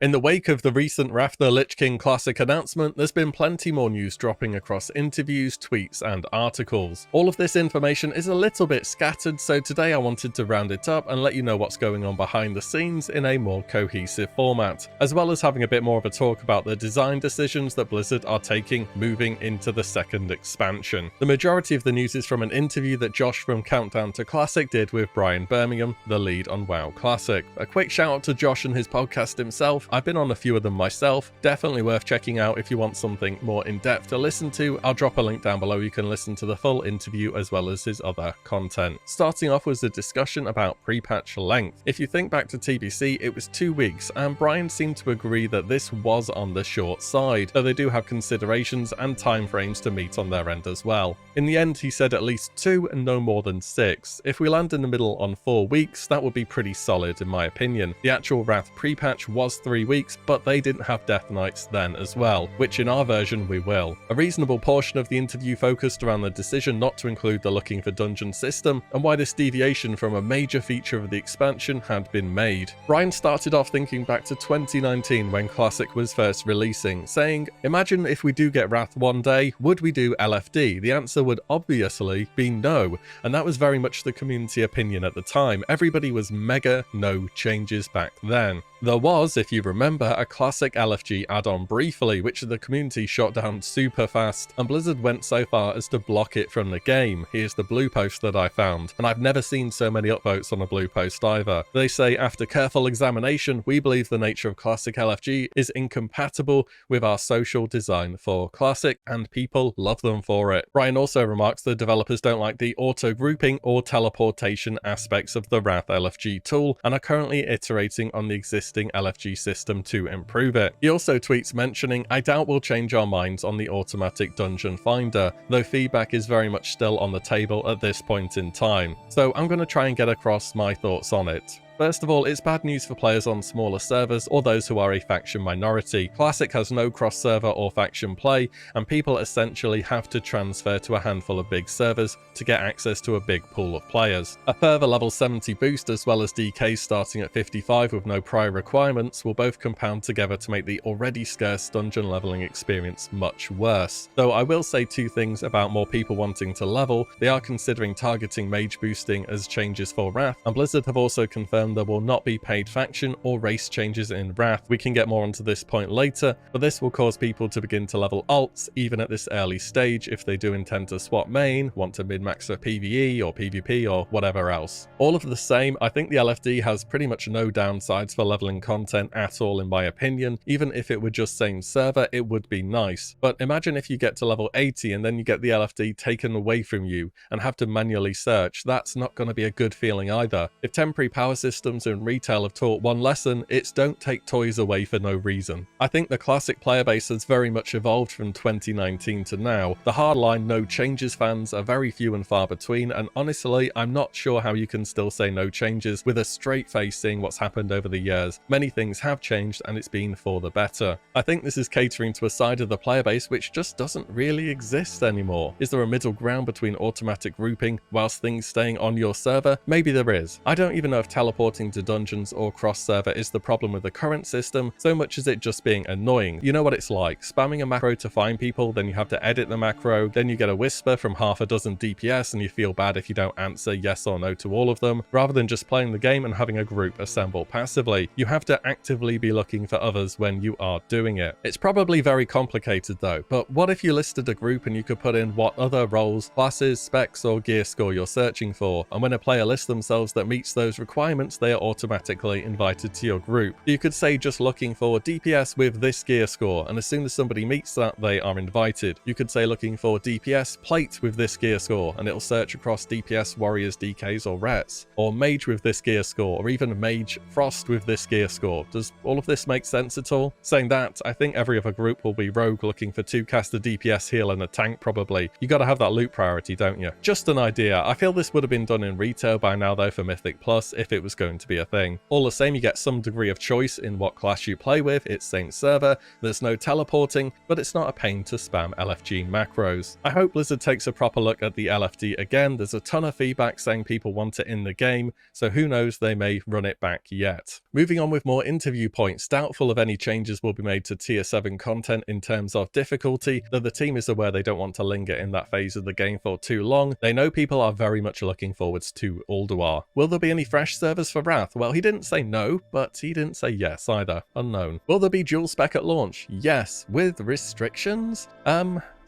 In the wake of the recent Wrath the Lich King Classic announcement, there's been plenty more news dropping across interviews, tweets, and articles. All of this information is a little bit scattered, so today I wanted to round it up and let you know what's going on behind the scenes in a more cohesive format, as well as having a bit more of a talk about the design decisions that Blizzard are taking moving into the second expansion. The majority of the news is from an interview that Josh from Countdown to Classic did with Brian Birmingham, the lead on WoW Classic. A quick shout out to Josh and his podcast himself. I've been on a few of them myself, definitely worth checking out if you want something more in-depth to listen to. I'll drop a link down below, you can listen to the full interview as well as his other content. Starting off was a discussion about pre-patch length. If you think back to TBC, it was 2 weeks, and Brian seemed to agree that this was on the short side, though they do have considerations and timeframes to meet on their end as well. In the end, he said at least 2 and no more than 6. If we land in the middle on 4 weeks, that would be pretty solid in my opinion. The actual Wrath pre-patch was 3 weeks, but they didn't have Death Knights then as well, which in our version we will. A reasonable portion of the interview focused around the decision not to include the looking for dungeon system, and why this deviation from a major feature of the expansion had been made. Brian started off thinking back to 2019 when Classic was first releasing, saying, "Imagine if we do get Wrath one day, would we do LFD? The answer would obviously be no," and that was very much the community opinion at the time. Everybody was mega no changes back then. There was, if you remember, a classic LFG add-on briefly, which the community shot down super fast, and Blizzard went so far as to block it from the game. Here's the blue post that I found, and I've never seen so many upvotes on a blue post either. They say, "After careful examination, we believe the nature of classic LFG is incompatible with our social design for classic, and people love them for it." Brian also remarks the developers don't like the auto-grouping or teleportation aspects of the Wrath LFG tool, and are currently iterating on the existing LFG system to improve it. He also tweets mentioning, "I doubt we'll change our minds on the automatic dungeon finder, though feedback is very much still on the table at this point in time." So I'm going to try and get across my thoughts on it. First of all, it's bad news for players on smaller servers or those who are a faction minority. Classic has no cross-server or faction play, and people essentially have to transfer to a handful of big servers to get access to a big pool of players. A further level 70 boost as well as DKs starting at 55 with no prior requirements will both compound together to make the already scarce dungeon leveling experience much worse. Though I will say 2 things about more people wanting to level. They are considering targeting mage boosting as changes for Wrath, and Blizzard have also confirmed there will not be paid faction or race changes in Wrath. We can get more onto this point later, but this will cause people to begin to level alts even at this early stage if they do intend to swap main, want to min-max for PvE or PvP or whatever else. All of the same, I think the LFD has pretty much no downsides for leveling content at all in my opinion. Even if it were just same server, it would be nice. But imagine if you get to level 80 and then you get the LFD taken away from you and have to manually search. That's not going to be a good feeling either. If temporary power systems in retail have taught one lesson, it's don't take toys away for no reason. I think the classic player base has very much evolved from 2019 to now. The hardline no changes fans are very few and far between, and honestly, I'm not sure how you can still say no changes with a straight face seeing what's happened over the years. Many things have changed and it's been for the better. I think this is catering to a side of the player base which just doesn't really exist anymore. Is there a middle ground between automatic grouping whilst things staying on your server? Maybe there is. I don't even know if teleporting to dungeons or cross-server is the problem with the current system, so much as it just being annoying. You know what it's like, spamming a macro to find people, then you have to edit the macro, then you get a whisper from half a dozen DPS and you feel bad if you don't answer yes or no to all of them, rather than just playing the game and having a group assemble passively. You have to actively be looking for others when you are doing it. It's probably very complicated though, but what if you listed a group and you could put in what other roles, classes, specs or gear score you're searching for, and when a player lists themselves that meets those requirements, they are automatically invited to your group. You could say just looking for DPS with this gear score, and as soon as somebody meets that, they are invited. You could say looking for DPS plate with this gear score, and it'll search across DPS warriors, DKs or rets, or mage with this gear score, or even mage frost with this gear score. Does all of this make sense at all? Saying that, I think every other group will be rogue looking for 2 caster DPS heal and a tank probably. You gotta have that loot priority, don't you? Just an idea. I feel this would have been done in retail by now though for Mythic Plus if it was going to be a thing. All the same, you get some degree of choice in what class you play with, it's same server, there's no teleporting, but it's not a pain to spam LFG macros. I hope Blizzard takes a proper look at the LFD again. There's a ton of feedback saying people want it in the game, so who knows, they may run it back yet. Moving on with more interview points, doubtful if any changes will be made to tier 7 content in terms of difficulty, though the team is aware they don't want to linger in that phase of the game for too long. They know people are very much looking forwards to Ulduar. Will there be any fresh servers for Wrath? Well, he didn't say no, but he didn't say yes either. Unknown. Will there be dual spec at launch? Yes, with restrictions?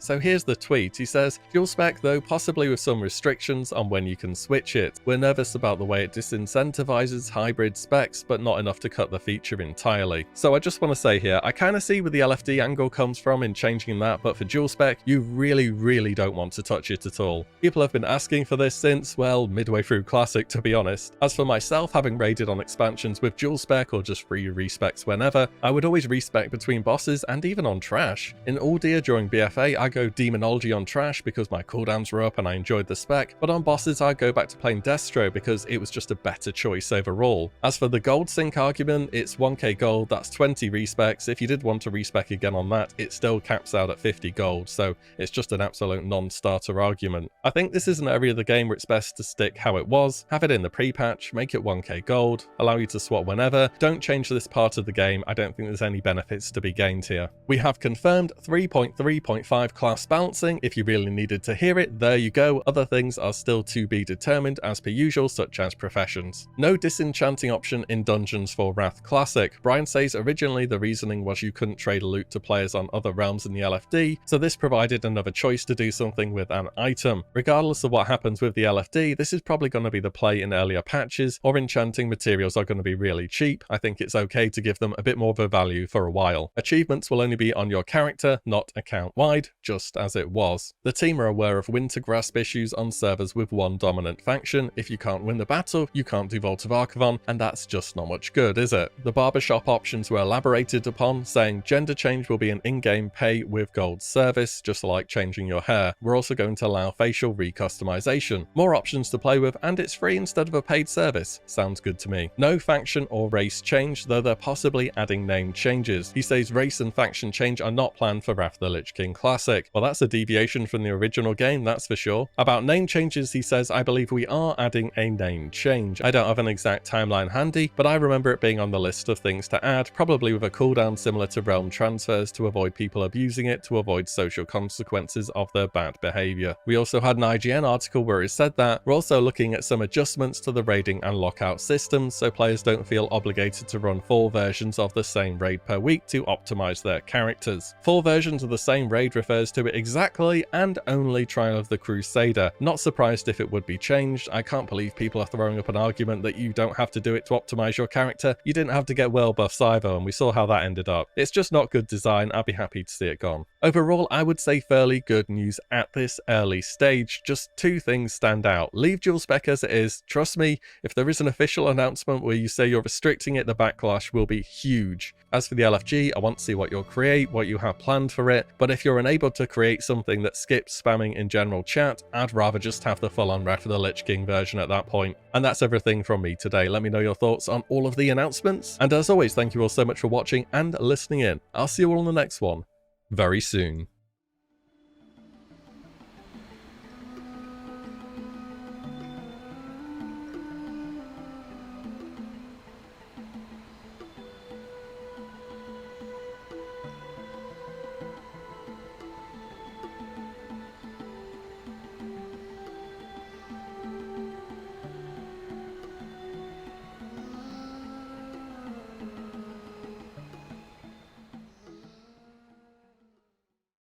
So here's the tweet. He says, dual spec though, possibly with some restrictions on when you can switch it. We're nervous about the way it disincentivizes hybrid specs, but not enough to cut the feature entirely. So I just want to say here, I kind of see where the LFD angle comes from in changing that, but for dual spec, you really don't want to touch it at all. People have been asking for this since, well, midway through Classic, to be honest. As for myself, having raided on expansions with dual spec or just free respecs whenever, I would always respec between bosses and even on trash. In Ulduar during BFA, I go Demonology on trash because my cooldowns were up and I enjoyed the spec, but on bosses I go back to playing Destro because it was just a better choice overall. As for the gold sync argument, it's 1k gold, that's 20 respecs. If you did want to respec again on that, it still caps out at 50 gold, so it's just an absolute non-starter argument. I think this is an area of the game where it's best to stick how it was, have it in the pre-patch, make it 1k gold, allow you to swap whenever, don't change this part of the game. I don't think there's any benefits to be gained here. We have confirmed 3.3.5 class balancing. If you really needed to hear it, there you go. Other things are still to be determined as per usual, such as professions. No disenchanting option in dungeons for Wrath Classic. Brian says originally the reasoning was you couldn't trade loot to players on other realms in the LFD, so this provided another choice to do something with an item. Regardless of what happens with the LFD, this is probably going to be the play in earlier patches, or enchanting materials are going to be really cheap. I think it's okay to give them a bit more of a value for a while. Achievements will only be on your character, not account-wide, just as it was. The team are aware of winter grasp issues on servers with one dominant faction. If you can't win the battle, you can't do Vault of Archivon, and that's just not much good, is it? The barbershop options were elaborated upon, saying gender change will be an in-game pay with gold service, just like changing your hair. We're also going to allow facial recustomization. More options to play with, and it's free instead of a paid service. Sounds good to me. No faction or race change, though they're possibly adding name changes. He says race and faction change are not planned for Wrath the Lich King Classic. Well, that's a deviation from the original game, that's for sure. About name changes, he says, I believe we are adding a name change. I don't have an exact timeline handy, but I remember it being on the list of things to add, probably with a cooldown similar to realm transfers to avoid people abusing it, to avoid social consequences of their bad behavior. We also had an IGN article where it said that we're also looking at some adjustments to the raiding and lockout systems, so players don't feel obligated to run 4 versions of the same raid per week to optimize their characters. 4 versions of the same raid refers to it exactly and only Trial of the Crusader. Not surprised if it would be changed. I can't believe people are throwing up an argument that you don't have to do it to optimize your character. You didn't have to get well buffs either, and we saw how that ended up. It's just not good design. I'd be happy to see it gone. Overall, I would say fairly good news at this early stage. Just 2 things stand out. Leave dual spec as it is. Trust me, if there is an official announcement where you say you're restricting it, the backlash will be huge. As for the LFG, I want to see what you'll create, what you have planned for it, but if you're unable to create something that skips spamming in general chat, I'd rather just have the full-on Wrath of the Lich King version at that point. And that's everything from me today. Let me know your thoughts on all of the announcements, and as always, thank you all so much for watching and listening in. I'll see you all in the next one very soon.